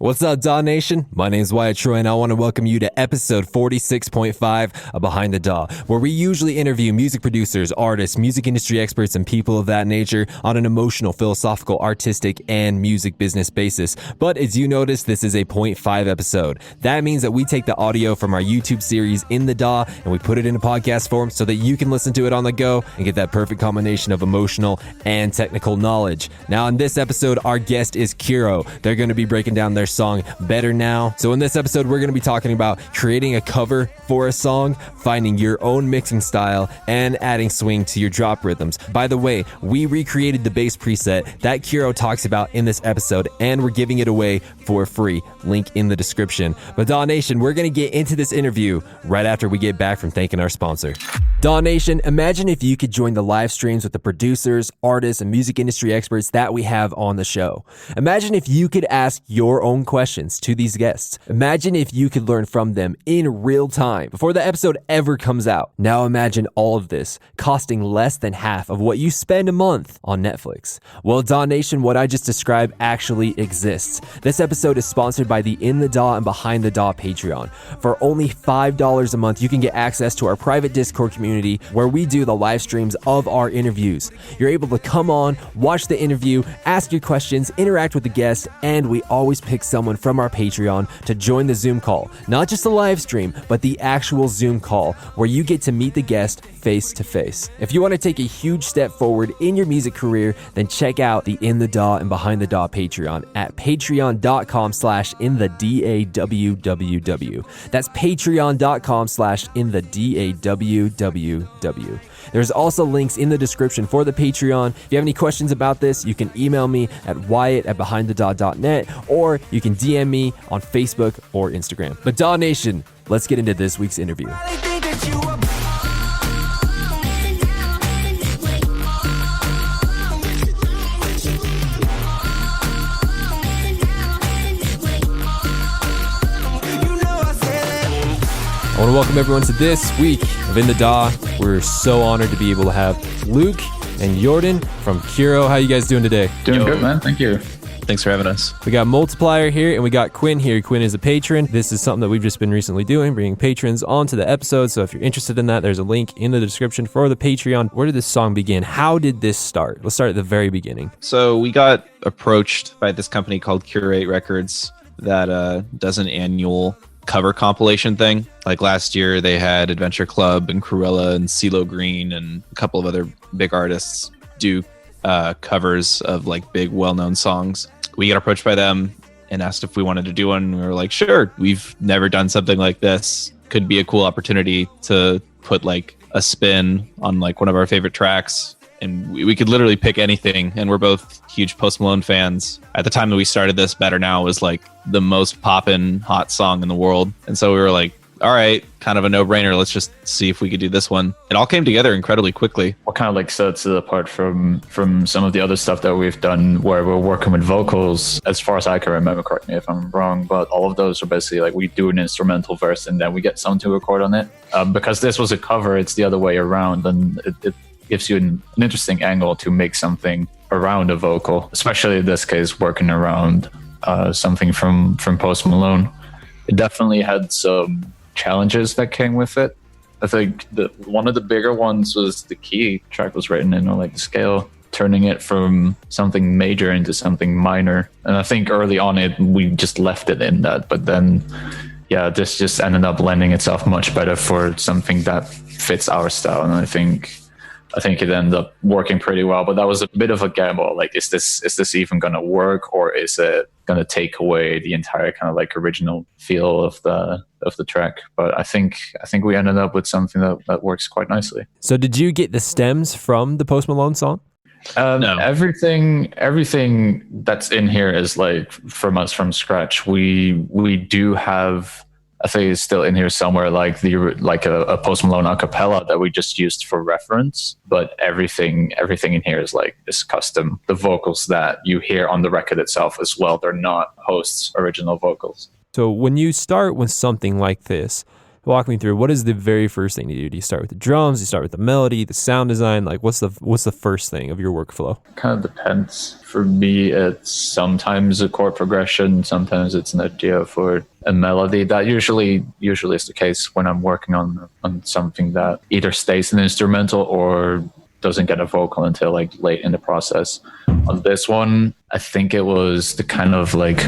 What's up, DAW Nation? My name is Wyatt Troy, and I want to welcome you to episode 46.5 of Behind the DAW, where we usually interview music producers, artists, music industry experts, and people of that nature on an emotional, philosophical, artistic, and music business basis. But as you notice, this is a 0.5 episode. That means that we take the audio from our YouTube series In the DAW, and we put it into podcast form so that you can listen to it on the go and get that perfect combination of emotional and technical knowledge. Now, in this episode, our guest is KUURO. They're going to be breaking down their song Better Now. So in this episode, we're going to be talking about creating a cover for a song, finding your own mixing style, and adding swing to your drop rhythms. By the way, we recreated the bass preset that KUURO talks about in this episode, and we're giving it away for free. Link in the description. But DAW Nation, we're going to get into this interview right after we get back from thanking our sponsor. DAW Nation, imagine if you could join the live streams with the producers, artists, and music industry experts that we have on the show. Imagine if you could ask your own questions to these guests. Imagine if you could learn from them in real time before the episode ever comes out. Now imagine all of this costing less than half of what you spend a month on Netflix. Well, DAW Nation, what I just described actually exists. This episode is sponsored by the In the DAW and Behind the DAW Patreon. For only $5 a month, you can get access to our private Discord community where we do the live streams of our interviews. You're able to come on, watch the interview, ask your questions, interact with the guest, and we always pick someone from our Patreon to join the Zoom call. Not just the live stream, but the actual Zoom call where you get to meet the guest face to face. If you want to take a huge step forward in your music career, then check out the In the DAW and Behind the DAW Patreon at patreon.com/InTheDAWWW. That's patreon.com/InTheDAWWW. There's also links in the description for the Patreon. If you have any questions about this, you can email me at wyatt@behindthedaw.net, or you can DM me on Facebook or Instagram. But DAW Nation, let's get into this week's interview. I want to welcome everyone to this week of In the DAW. We're so honored to be able to have Luke and Jordan from KUURO. How you guys doing today? Doing good, man. Thank you. Thanks for having us. We got Multiplier here, and we got Quinn here. Quinn is a patron. This is something that we've just been recently doing, bringing patrons onto the episode. So if you're interested in that, there's a link in the description for the Patreon. Where did this song begin? How did this start? Let's start at the very beginning. So we got approached by this company called Curate Records that does an annual cover compilation thing. Like last year, they had Adventure Club and Cruella and CeeLo Green and a couple of other big artists do covers of like big well-known songs. We got approached by them and asked if we wanted to do one. We were like, sure. We've never done something like this. Could be a cool opportunity to put like a spin on like one of our favorite tracks. And we could literally pick anything. And we're both huge Post Malone fans. At the time that we started this, Better Now was like the most poppin' hot song in the world. And so we were like, all right, kind of a no-brainer. Let's just see if we could do this one. It all came together incredibly quickly. What kind of like sets it apart from some of the other stuff that we've done where we're working with vocals, as far as I can remember, correct me if I'm wrong, but all of those are basically like we do an instrumental verse and then we get someone to record on it. Because this was a cover, it's the other way around, and it gives you an interesting angle to make something around a vocal, especially in this case, working around something from Post Malone. It definitely had some challenges that came with it. I think one of the bigger ones was the key track was written in, or like the scale, turning it from something major into something minor. And I think early on we just left it in that, but then this just ended up lending itself much better for something that fits our style. And I think it ended up working pretty well, but that was a bit of a gamble. Like, is this even going to work, or is it going to take away the entire kind of like original feel of the track? But I think we ended up with something that works quite nicely. So did you get the stems from the Post Malone song? No. Everything that's in here is like from us from scratch. We do have, I think it's still in here somewhere, like a Post Malone acapella that we just used for reference. But everything in here is custom. The vocals that you hear on the record itself as well, they're not Post's original vocals. So when you start with something like this, walk me through, what is the very first thing you do? Do you start with the drums? Do you start with the melody, the sound design? Like what's the first thing of your workflow? Kind of depends. For me, it's sometimes a chord progression, sometimes it's an idea for a melody. That usually is the case when I'm working on something that either stays an instrumental or doesn't get a vocal until like late in the process. On this one, I think it was the kind of like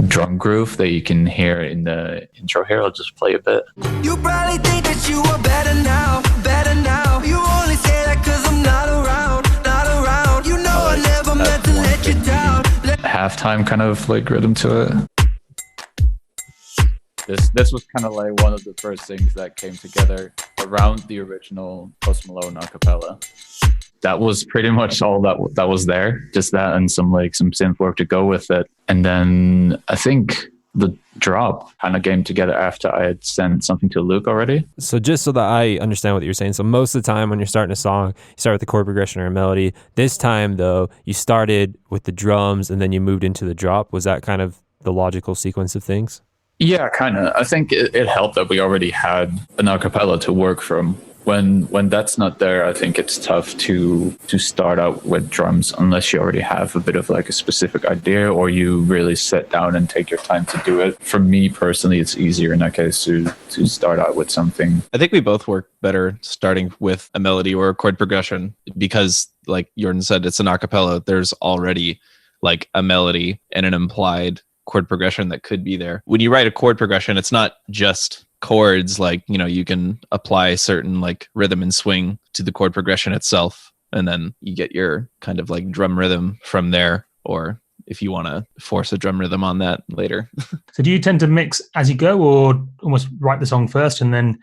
drum groove that you can hear in the intro here. I'll just play a bit. You probably think that you are better now, better now. You only say that cause I'm not around, not around. You know I never meant to let you down. Halftime kind of like rhythm to it. This was kind of like one of the first things that came together around the original Post Malone acapella. That was pretty much all that was there. Just that and some synth work to go with it. And then I think the drop kind of came together after I had sent something to Luke already. So just so that I understand what you're saying. So most of the time when you're starting a song, you start with the chord progression or a melody. This time though, you started with the drums and then you moved into the drop. Was that kind of the logical sequence of things? Yeah, kind of. I think it helped that we already had an acapella to work from. When that's not there, I think it's tough to start out with drums unless you already have a bit of like a specific idea or you really sit down and take your time to do it. For me personally, it's easier in that case to start out with something. I think we both work better starting with a melody or a chord progression because, like Jordan said, it's an acapella. There's already like a melody and an implied chord progression that could be there. When you write a chord progression, it's not just chords. Like, you know, you can apply certain like rhythm and swing to the chord progression itself, and then you get your kind of like drum rhythm from there, or if you want to force a drum rhythm on that later. So do you tend to mix as you go or almost write the song first and then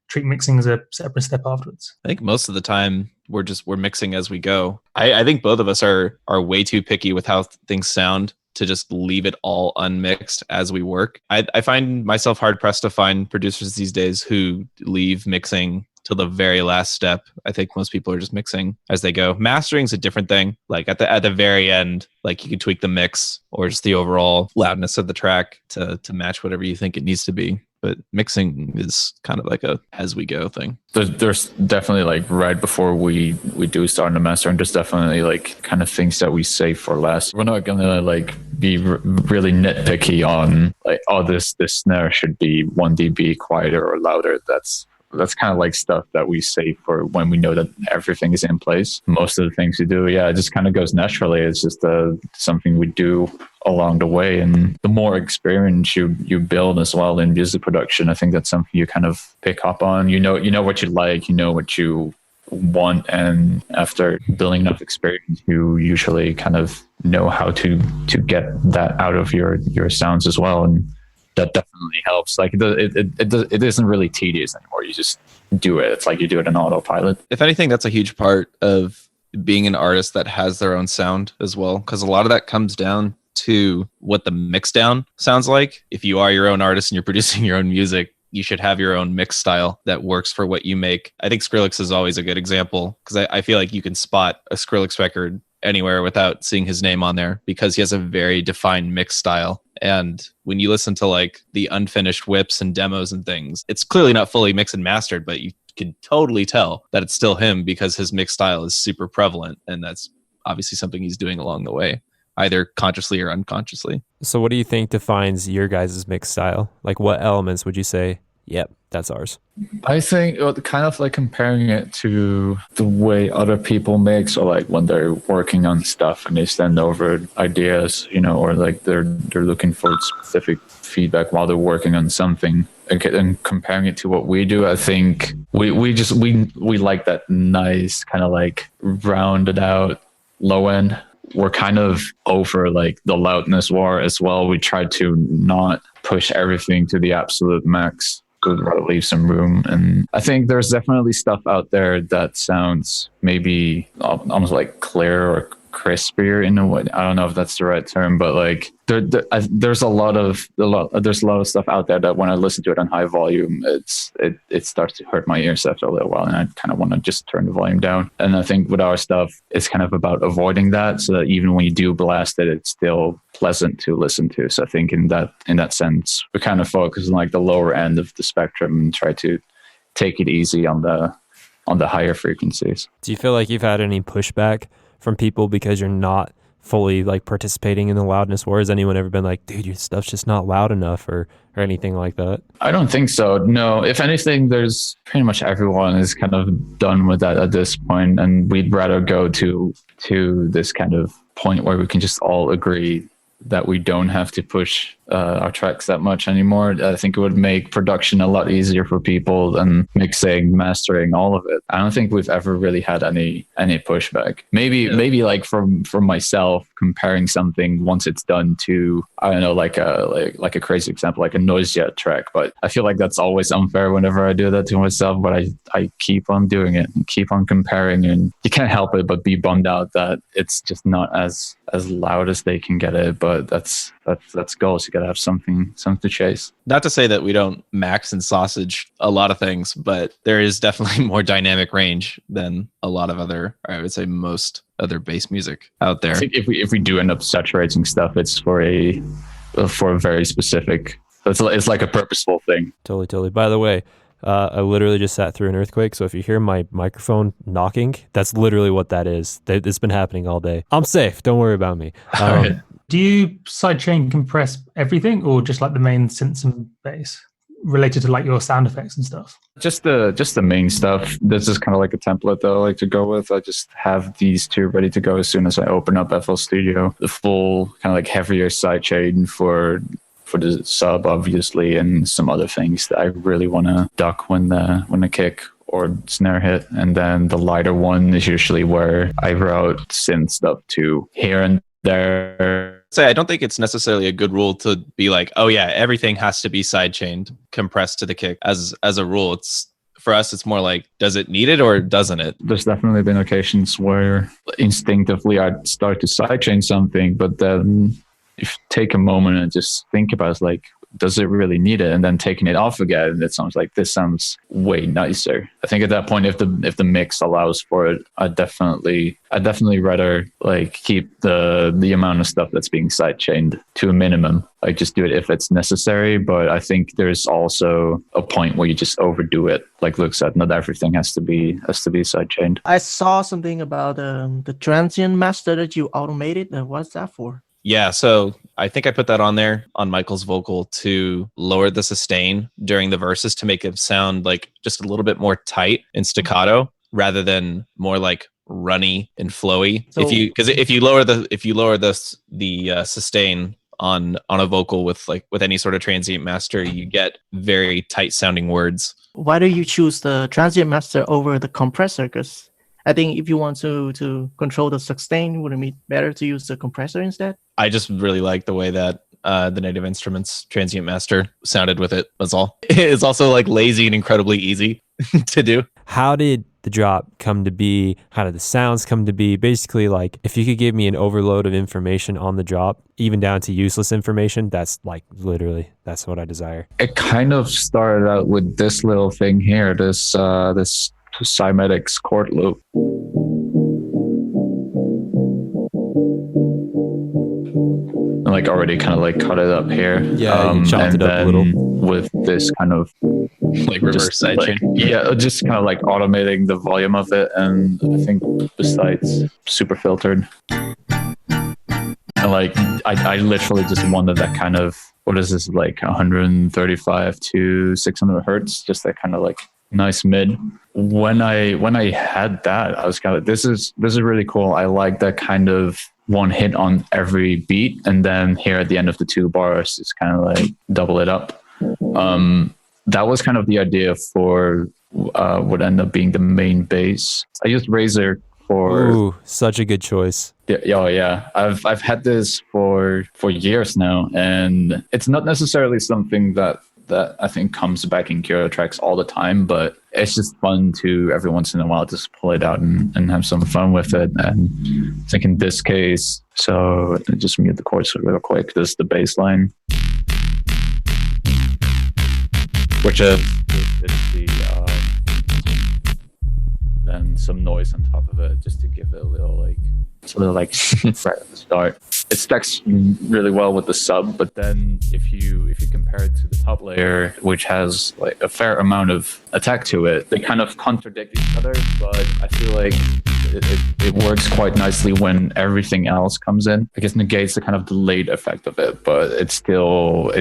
treat mixing as a separate step afterwards? I think most of the time we're mixing as we go. I think both of us are way too picky with how things sound to just leave it all unmixed as we work. I find myself hard pressed to find producers these days who leave mixing till the very last step. I think most people are just mixing as they go. Mastering's a different thing. Like at the very end, like you could tweak the mix or just the overall loudness of the track to match whatever you think it needs to be. But mixing is kind of like a as we go thing. There's definitely like right before we do start the master, and there's definitely like kind of things that we save for last. We're not gonna like be really nitpicky on like, oh, this snare should be 1 dB quieter or louder. That's kind of like stuff that we save for when we know that everything is in place. Most of the things we do, it just kind of goes naturally. It's just something we do along the way. And the more experience you build as well in music production, I think that's something you kind of pick up on. You know what you like, you know what you want. And after building enough experience, you usually kind of know how to get that out of your sounds as well. And that definitely helps. Like it isn't really tedious anymore. You just do it. It's like you do it in autopilot. If anything, that's a huge part of being an artist that has their own sound as well, because a lot of that comes down to what the mix down sounds like. If you are your own artist and you're producing your own music, you should have your own mix style that works for what you make. I think Skrillex is always a good example because I feel like you can spot a Skrillex record anywhere without seeing his name on there because he has a very defined mix style. And when you listen to like the unfinished whips and demos and things, it's clearly not fully mixed and mastered, but you can totally tell that it's still him because his mix style is super prevalent. And that's obviously something he's doing along the way, either consciously or unconsciously. So what do you think defines your guys' mix style? Like what elements would you say, yep, that's ours? I think kind of like comparing it to the way other people mix, or like when they're working on stuff and they send over ideas, or like they're looking for specific feedback while they're working on something. And comparing it to what we do, I think we like that nice kind of like rounded out low end. We're kind of over like the loudness war as well. We try to not push everything to the absolute max. Would rather leave some room. And I think there's definitely stuff out there that sounds maybe almost like clear or crispier in a way. I don't know if that's the right term, but like there's a lot of stuff out there that when I listen to it on high volume, it starts to hurt my ears after a little while, and I kind of want to just turn the volume down. And I think with our stuff, it's kind of about avoiding that, so that even when you do blast it, it's still pleasant to listen to. So I think in that sense, we kind of focus on like the lower end of the spectrum and try to take it easy on the higher frequencies. Do you feel like you've had any pushback from people because you're not fully like participating in the loudness war? Has anyone ever been like, dude, your stuff's just not loud enough, or anything like that? I don't think so. No, if anything, there's pretty much everyone is kind of done with that at this point, and we'd rather go to this kind of point where we can just all agree that we don't have to push our tracks that much anymore. I think it would make production a lot easier for people, and mixing, mastering, all of it. I don't think we've ever really had any pushback. Maybe like from myself comparing something once it's done to, I don't know, like a crazy example, like a Noise Jet track. But I feel like that's always unfair whenever I do that to myself. But I keep on doing it and keep on comparing, and you can't help it but be bummed out that it's just not as loud as they can get it. But that's goals. You gotta have something to chase. Not to say that we don't max and sausage a lot of things, but there is definitely more dynamic range than a lot of other, or I would say most other bass music out there. I think if we do end up saturating stuff, it's for a very specific. It's like a purposeful thing. Totally. By the way, I literally just sat through an earthquake, so if you hear my microphone knocking, that's literally what that is. It's been happening all day. I'm safe. Don't worry about me. Do you sidechain compress everything, or just like the main synths and bass related to like your sound effects and stuff? Just the main stuff. This is kind of like a template that I like to go with. I just have these two ready to go as soon as I open up FL Studio. The full kind of like heavier sidechain for the sub, obviously, and some other things that I really want to duck when the kick or snare hit. And then the lighter one is usually where I route synth stuff to here and there. I don't think it's necessarily a good rule to be like, oh yeah, everything has to be sidechained, compressed to the kick. As a rule, it's for us, it's more like, does it need it or doesn't it? There's definitely been occasions where instinctively I'd start to sidechain something, but then if you take a moment and just think about it, like, does it really need it? And then taking it off again, it sounds like this sounds way nicer. I think at that point, if the mix allows for it, I'd definitely rather like keep the amount of stuff that's being sidechained to a minimum. Like just do it if it's necessary. But I think there's also a point where you just overdo it. Like Luke said, not everything has to be sidechained. I saw something about the transient master that you automated. What's that for? Yeah, so I think I put that on there on Michael's vocal to lower the sustain during the verses to make it sound like just a little bit more tight and staccato rather than more like runny and flowy. So, if you lower the sustain on a vocal with any sort of transient master, you get very tight sounding words. Why do you choose the transient master over the compressor? Because I think if you want to control the sustain, would it be better to use the compressor instead? I just really like the way that the Native Instruments Transient Master sounded with it. That's all. It's also like lazy and incredibly easy to do. How did the drop come to be? How did the sounds come to be? Basically, like, if you could give me an overload of information on the drop, even down to useless information, that's like literally, that's what I desire. It kind of started out with this little thing here, this cymatics chord loop. And like already kind of like cut it up here. Yeah, you chopped it up a little. With this kind of like reverse sidechain. Yeah, just kind of like automating the volume of it, and I think besides super filtered. And like I literally just wanted that kind of, what is this, like 135 to 600 hertz, just that kind of like nice mid. When I had that, I was kind of, this is really cool. I like that kind of one hit on every beat, and then here at the end of the two bars, it's kind of like double it up. That was kind of the idea for what ended up being the main bass. I used Razor for. Ooh, such a good choice. Yeah. I've had this for years now, and it's not necessarily something that that I think comes back in KUURO tracks all the time, but it's just fun to every once in a while just pull it out and have some fun with it. And I think in this case, so just mute the chords real quick. This is the bass line, which is then some noise on top of it just to give it a little like right at the start. It stacks really well with the sub, but then if you compare it to the top layer, which has like a fair amount of attack to it, they kind of contradict each other, but I feel like it works quite nicely when everything else comes in. I guess negates the kind of delayed effect of it, but it still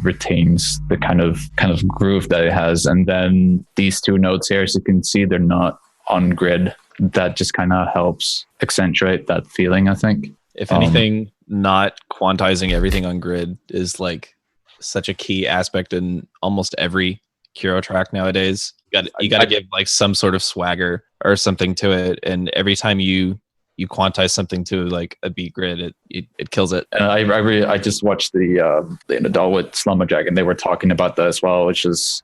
retains the kind of groove that it has. And then these two notes here, as you can see, they're not on grid. That just kind of helps accentuate that feeling, I think. If anything, not quantizing everything on grid is like such a key aspect in almost every KUURO track nowadays. You got to give like some sort of swagger or something to it, and every time you quantize something to like a beat grid, it kills it. And I just watched the DAW with Slumberjack, and they were talking about that as well, which is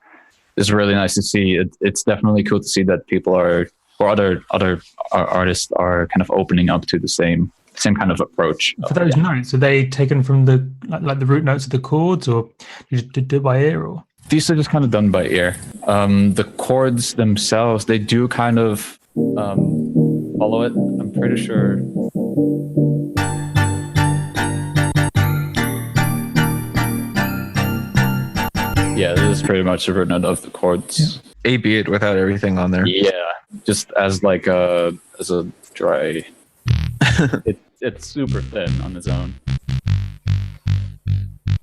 really nice to see. It's definitely cool to see that people are, or other artists are kind of opening up to the same kind of approach. For those notes, are they taken from the like the root notes of the chords, or you just did it by ear? Or these are just kind of done by ear. The chords themselves, they do kind of follow it. I'm pretty sure. Yeah, this is pretty much the root note of the chords. Yeah. A beat without everything on there. Yeah, just as like a dry. It's super thin on its own.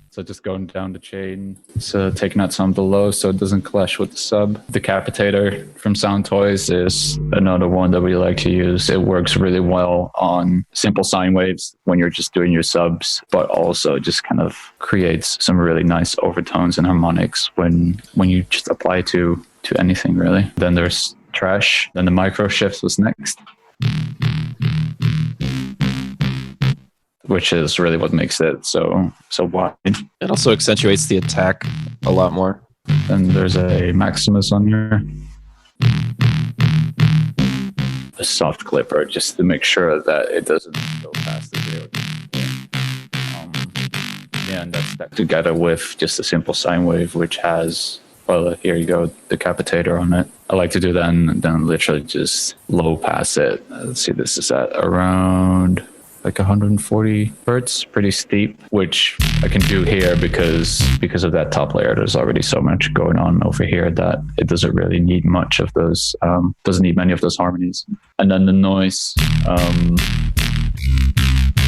So just going down the chain. So taking out some below so it doesn't clash with the sub. Decapitator from Sound Toys is another one that we like to use. It works really well on simple sine waves when you're just doing your subs, but also just kind of creates some really nice overtones and harmonics when you just apply to anything really. Then there's Trash. Then the micro shifts was next, which is really what makes it so wide. It also accentuates the attack a lot more. Then there's a Maximus on here. A soft clipper, just to make sure that it doesn't go past the zero. Yeah, and that's that together with just a simple sine wave, which has, well, here you go, Decapitator on it. I like to do that and then literally just low pass it. Let's see, this is at around like 140 hertz, pretty steep, which I can do here because of that top layer. There's already so much going on over here that it doesn't really need much of those, doesn't need many of those harmonies. And then the noise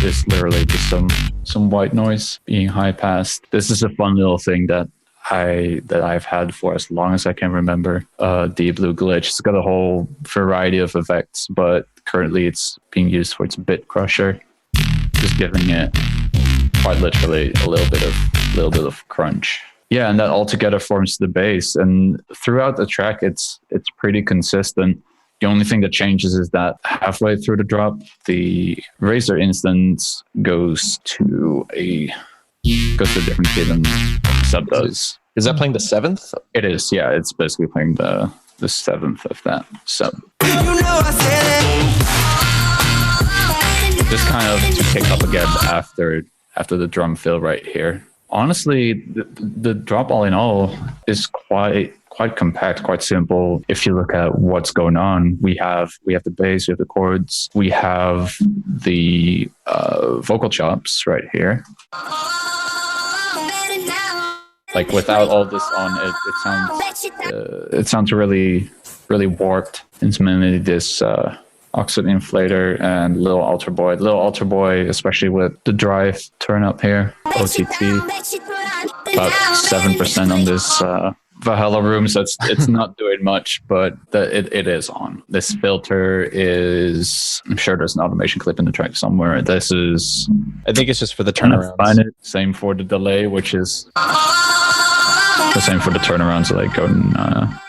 is literally just some white noise being high passed. This is a fun little thing that I've had for as long as I can remember. The Blue Glitch. It's got a whole variety of effects, but currently it's being used for its bit crusher, just giving it quite literally a little bit of crunch. Yeah, and that all together forms the bass. And throughout the track, it's pretty consistent. The only thing that changes is that halfway through the drop, the Razor instance goes to a different key than the sub does. Is that playing the seventh? It is, yeah. It's basically playing the seventh of that sub. Just kind of to kick up again after the drum fill right here. Honestly, the drop all in all is quite compact, quite simple. If you look at what's going on, we have the bass, we have the chords, we have the vocal chops right here. Like without all this on, it sounds really, really warped. It's mainly this Oxid inflator and Little Alter Boy, especially with the drive turn up here, OTT, about 7% on this Valhalla room, so it's not doing much, but it is on. This filter is, I'm sure there's an automation clip in the track somewhere. I think it's just for the turnarounds. Same for the delay, which is the same for the turnarounds, like going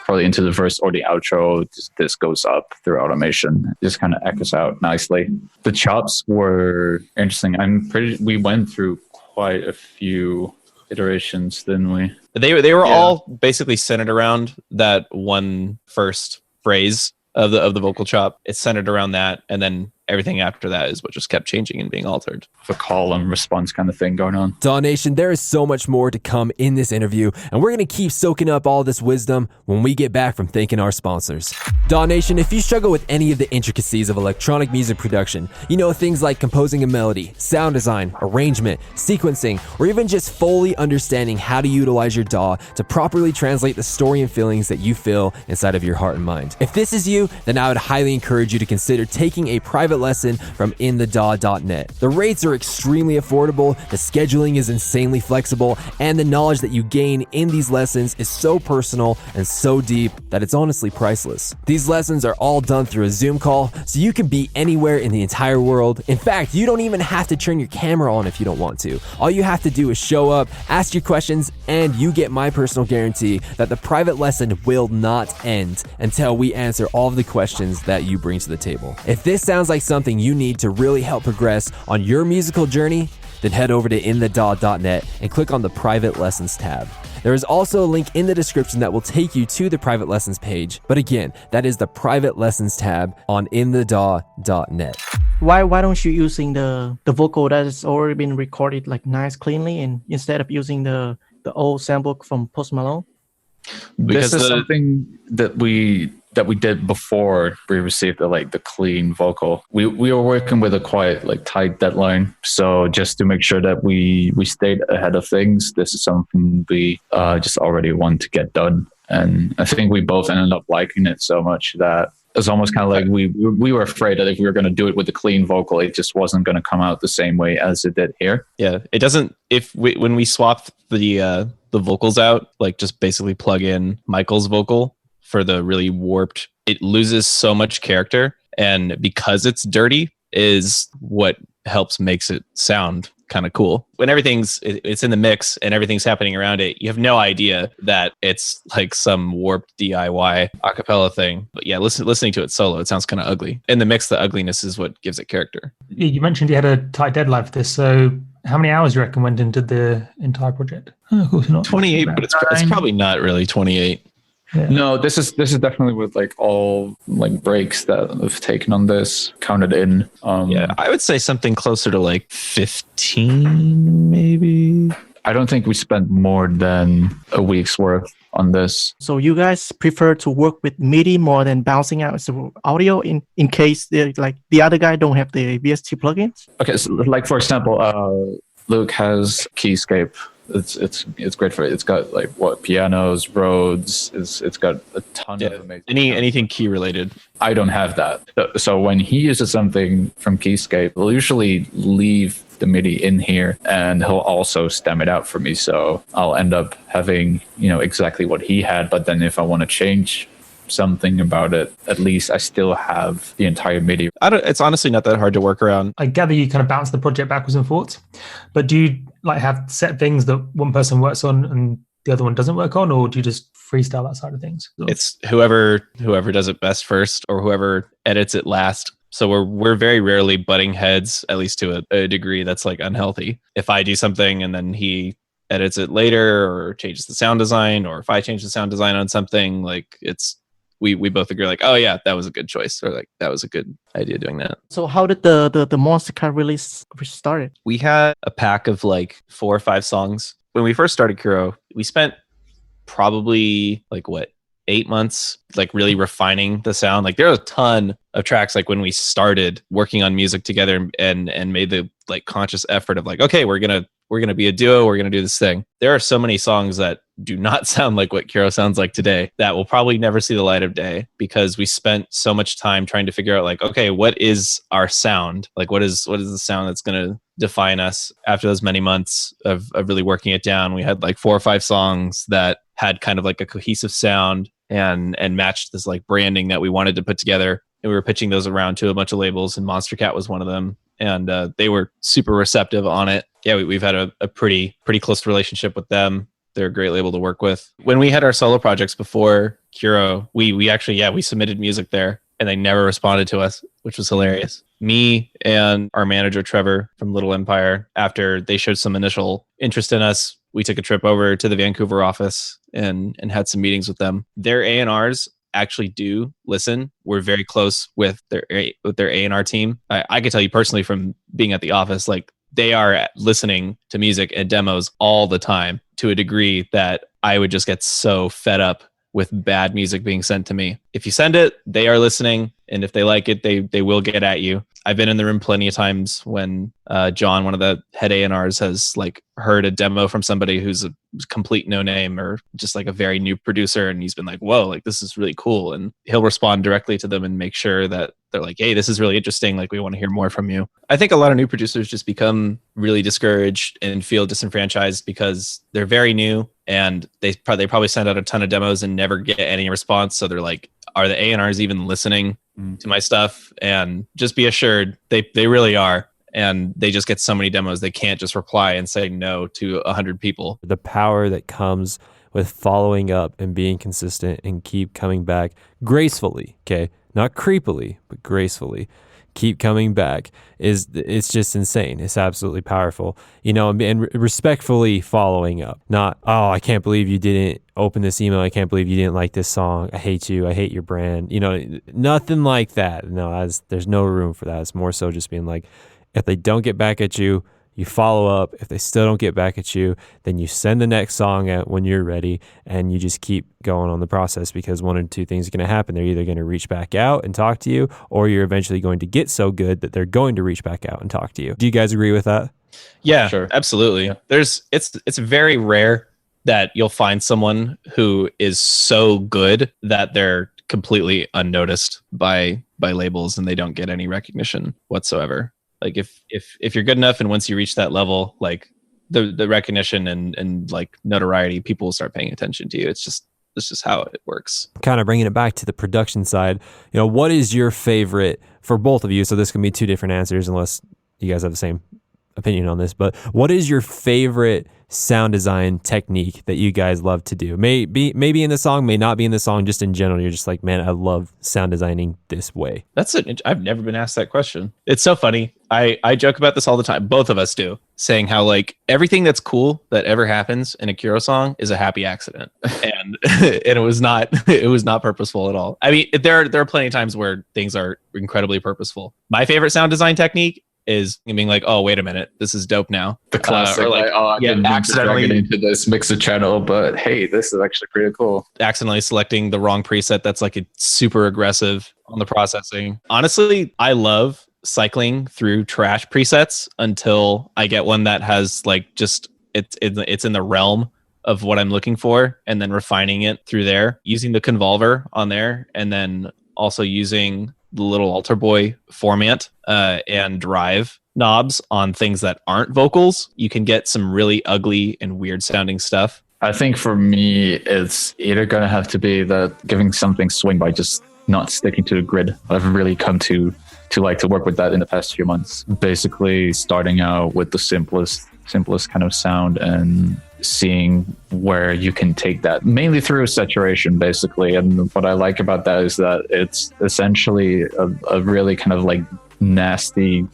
probably into the verse or the outro. This goes up through automation. Just kind of echoes out nicely. The chops were interesting. We went through quite a few iterations, didn't we? They were all basically centered around that one first phrase of the vocal chop. It's centered around that, and then everything after that is what just kept changing and being altered. A call and response kind of thing going on. DAW Nation, there is so much more to come in this interview, and we're going to keep soaking up all this wisdom when we get back from thanking our sponsors. DAW Nation, if you struggle with any of the intricacies of electronic music production, you know, things like composing a melody, sound design, arrangement, sequencing, or even just fully understanding how to utilize your DAW to properly translate the story and feelings that you feel inside of your heart and mind. If this is you, then I would highly encourage you to consider taking a private lesson from inthedaw.net. The rates are extremely affordable, the scheduling is insanely flexible, and the knowledge that you gain in these lessons is so personal and so deep that it's honestly priceless. These lessons are all done through a Zoom call, so you can be anywhere in the entire world. In fact, you don't even have to turn your camera on if you don't want to. All you have to do is show up, ask your questions, and you get my personal guarantee that the private lesson will not end until we answer all of the questions that you bring to the table. If this sounds like something you need to really help progress on your musical journey, then head over to inthedaw.net and click on the private lessons tab. There is also a link in the description that will take you to the private lessons page. But again, that is the private lessons tab on inthedaw.net. Why don't you using the vocal that has already been recorded like nice cleanly, and instead of using the old sample from Post Malone? Because this is something that we did before we received the clean vocal. We were working with a quite tight deadline, so just to make sure that we stayed ahead of things, this is something we just already want to get done. And I think we both ended up liking it so much that it's almost kind of like we were afraid that if we were going to do it with a clean vocal, it just wasn't going to come out the same way as it did here. Yeah, it doesn't. When we swapped the vocals out, just basically plug in Michael's vocal for the really warped, it loses so much character, and because it's dirty is what makes it sound kind of cool. When it's in the mix and everything's happening around it, you have no idea that it's like some warped DIY acapella thing. But yeah, listening to it solo, it sounds kind of ugly. In the mix, the ugliness is what gives it character. You mentioned you had a tight deadline for this, so how many hours do you reckon went into the entire project? Oh, of course not. 28, but it's probably not really 28. Yeah. No, this is definitely with all breaks that I've taken on this counted in. Yeah, I would say something closer to 15, maybe. I don't think we spent more than a week's worth on this. So you guys prefer to work with MIDI more than bouncing out the audio in case the other guy don't have the VST plugins? Okay, so for example, Luke has Keyscape. It's great for it. It's got pianos, Rhodes. It's got a ton of amazing anything key related. I don't have that. So when he uses something from Keyscape, he'll usually leave the MIDI in here, and he'll also stem it out for me. So I'll end up having exactly what he had. But then if I want to change something about it, at least I still have the entire MIDI. It's honestly not that hard to work around. I gather you kind of bounce the project backwards and forwards, but do you have set things that one person works on and the other one doesn't work on, or do you just freestyle that side of things? It's whoever does it best first, or whoever edits it last. So we're very rarely butting heads, at least to a degree that's unhealthy. If I do something and then he edits it later or changes the sound design, or if I change the sound design on something, we both agree oh yeah, that was a good choice, or that was a good idea doing that. So how did the Monster Cat release started? We had a pack of 4 or 5 songs. When we first started KUURO, we spent probably 8 months really refining the sound. There are a ton of tracks when we started working on music together and made the conscious effort of okay, we're gonna be a duo, we're gonna do this thing. There are so many songs that do not sound like what KUURO sounds like today that will probably never see the light of day, because we spent so much time trying to figure out okay, what is our sound? What is the sound that's gonna define us? After those many months of really working it down, we had 4 or 5 songs that had kind of a cohesive sound and matched this branding that we wanted to put together. And we were pitching those around to a bunch of labels, and Monster Cat was one of them. And they were super receptive on it. Yeah, we've had a pretty close relationship with them. They're a great label to work with. When we had our solo projects before KUURO, we actually, we submitted music there, and they never responded to us, which was hilarious. Me and our manager, Trevor, from Little Empire, after they showed some initial interest in us, we took a trip over to the Vancouver office and had some meetings with them. Their A&Rs actually do listen. We're very close with their A&R team. I can tell you personally from being at the office, like they are listening to music and demos all the time to a degree that I would just get so fed up with bad music being sent to me. If you send it, they are listening, and if they like it, they will get at you. I've been in the room plenty of times when John, one of the head A&Rs, has like heard a demo from somebody who's a complete no name or just like a very new producer, and he's been like, whoa, like this is really cool, and he'll respond directly to them and make sure that they're like, hey, this is really interesting, like we want to hear more from you. I think a lot of new producers just become really discouraged and feel disenfranchised because they're very new and they probably send out a ton of demos and never get any response. So they're like, are the A&Rs even listening to my stuff? And just be assured they really are. And they just get so many demos, they can't just reply and say no to 100 people. The power that comes with following up and being consistent and keep coming back gracefully, okay? Not creepily, but gracefully. Keep coming back it's just insane. It's absolutely powerful, you know, and respectfully following up. Not, oh, I can't believe you didn't open this email. I can't believe you didn't like this song. I hate you. I hate your brand. You know, nothing like that. No, there's no room for that. It's more so just being like, if they don't get back at you, you follow up. If they still don't get back at you, then you send the next song out when you're ready, and you just keep going on the process, because one or two things are going to happen. They're either going to reach back out and talk to you, or you're eventually going to get so good that they're going to reach back out and talk to you. Do you guys agree with that? Yeah, Sure. Absolutely. Yeah. It's very rare that you'll find someone who is so good that they're completely unnoticed by labels and they don't get any recognition whatsoever. Like if you're good enough, and once you reach that level, like the recognition and like notoriety, people will start paying attention to you. It's just how it works. Kind of bringing it back to the production side, you know, what is your favorite for both of you? So this can be two different answers unless you guys have the same opinion on this, but what is your favorite sound design technique that you guys love to do? Maybe in the song, may not be in the song, just in general, you're just like, man, I love sound designing this way. I've never been asked that question. It's so funny. I joke about this all the time. Both of us do, saying how like everything that's cool that ever happens in a KUURO song is a happy accident. And it was not purposeful at all. I mean, there are plenty of times where things are incredibly purposeful. My favorite sound design technique is being like, oh, wait a minute, this is dope now. The classic, I didn't accidentally get into this mixer channel, but hey, this is actually pretty cool. Accidentally selecting the wrong preset that's like super aggressive on the processing. Honestly, I love cycling through trash presets until I get one that has like just it's in the realm of what I'm looking for, and then refining it through there, using the convolver on there, and then also using the little altar boy format and drive knobs on things that aren't vocals. You can get some really ugly and weird sounding stuff. I think for me, it's either going to have to be that giving something swing by just not sticking to the grid. I've really come to like to work with that in the past few months. Basically starting out with the simplest kind of sound and seeing where you can take that, mainly through saturation, basically. And what I like about that is that it's essentially a really kind of like nasty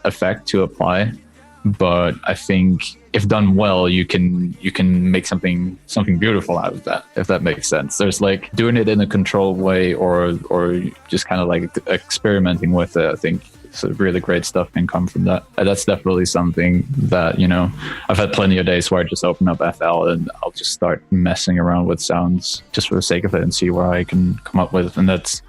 effect to apply. But I think if done well, you can make something beautiful out of that, if that makes sense. There's like doing it in a controlled way or just kind of like experimenting with it. I think some really great stuff can come from that. And that's definitely something that, you know, I've had plenty of days where I just open up FL and I'll just start messing around with sounds just for the sake of it and see where I can come up with. And that's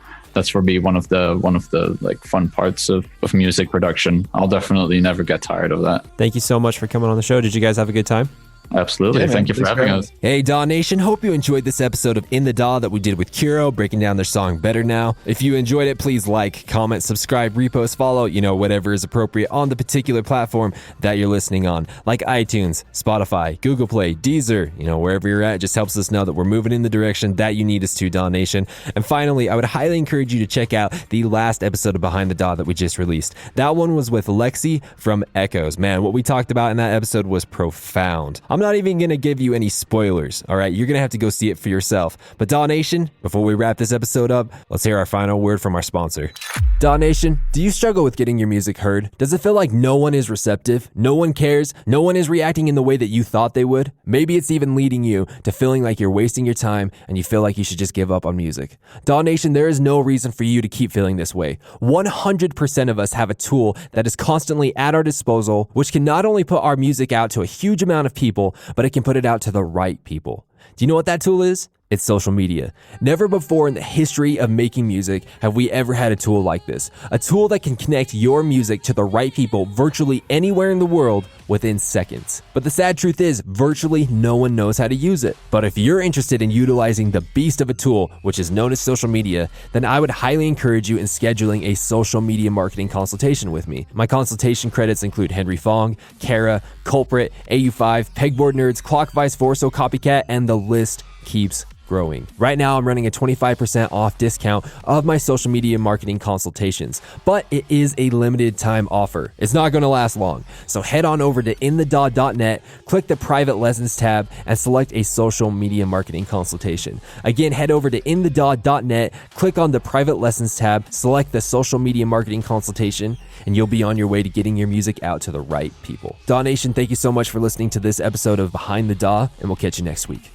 for me one of the like fun parts of music production. I'll definitely never get tired of that. Thank you so much for coming on the show. Did you guys have a good time? Absolutely. Yeah, Thank you for having us. Hey, DAW Nation. Hope you enjoyed this episode of In the DAW that we did with KUURO, breaking down their song Better Now. If you enjoyed it, please like, comment, subscribe, repost, follow, you know, whatever is appropriate on the particular platform that you're listening on, like iTunes, Spotify, Google Play, Deezer, you know, wherever you're at. It just helps us know that we're moving in the direction that you need us to, DAW Nation. And finally, I would highly encourage you to check out the last episode of Behind the DAW that we just released. That one was with Lexi from Echoes. Man, what we talked about in that episode was profound. I'm not even going to give you any spoilers, all right? You're going to have to go see it for yourself. But DAW Nation, before we wrap this episode up, let's hear our final word from our sponsor. DAW Nation, do you struggle with getting your music heard? Does it feel like no one is receptive? No one cares? No one is reacting in the way that you thought they would? Maybe it's even leading you to feeling like you're wasting your time and you feel like you should just give up on music. DAW Nation, there is no reason for you to keep feeling this way. 100% of us have a tool that is constantly at our disposal, which can not only put our music out to a huge amount of people, but it can put it out to the right people. Do you know what that tool is? It's social media. Never before in the history of making music have we ever had a tool like this. A tool that can connect your music to the right people virtually anywhere in the world within seconds. But the sad truth is, virtually no one knows how to use it. But if you're interested in utilizing the beast of a tool, which is known as social media, then I would highly encourage you in scheduling a social media marketing consultation with me. My consultation credits include Henry Fong, Kara, Culprit, AU5, Pegboard Nerds, Clockvice, Forso, Copycat, and the list keeps growing. Right now, I'm running a 25% off discount of my social media marketing consultations, but it is a limited time offer. It's not going to last long. So head on over to inthedaw.net, click the private lessons tab, and select a social media marketing consultation. Again, head over to inthedaw.net, click on the private lessons tab, select the social media marketing consultation, and you'll be on your way to getting your music out to the right people. DAW Nation, thank you so much for listening to this episode of Behind the DAW, and we'll catch you next week.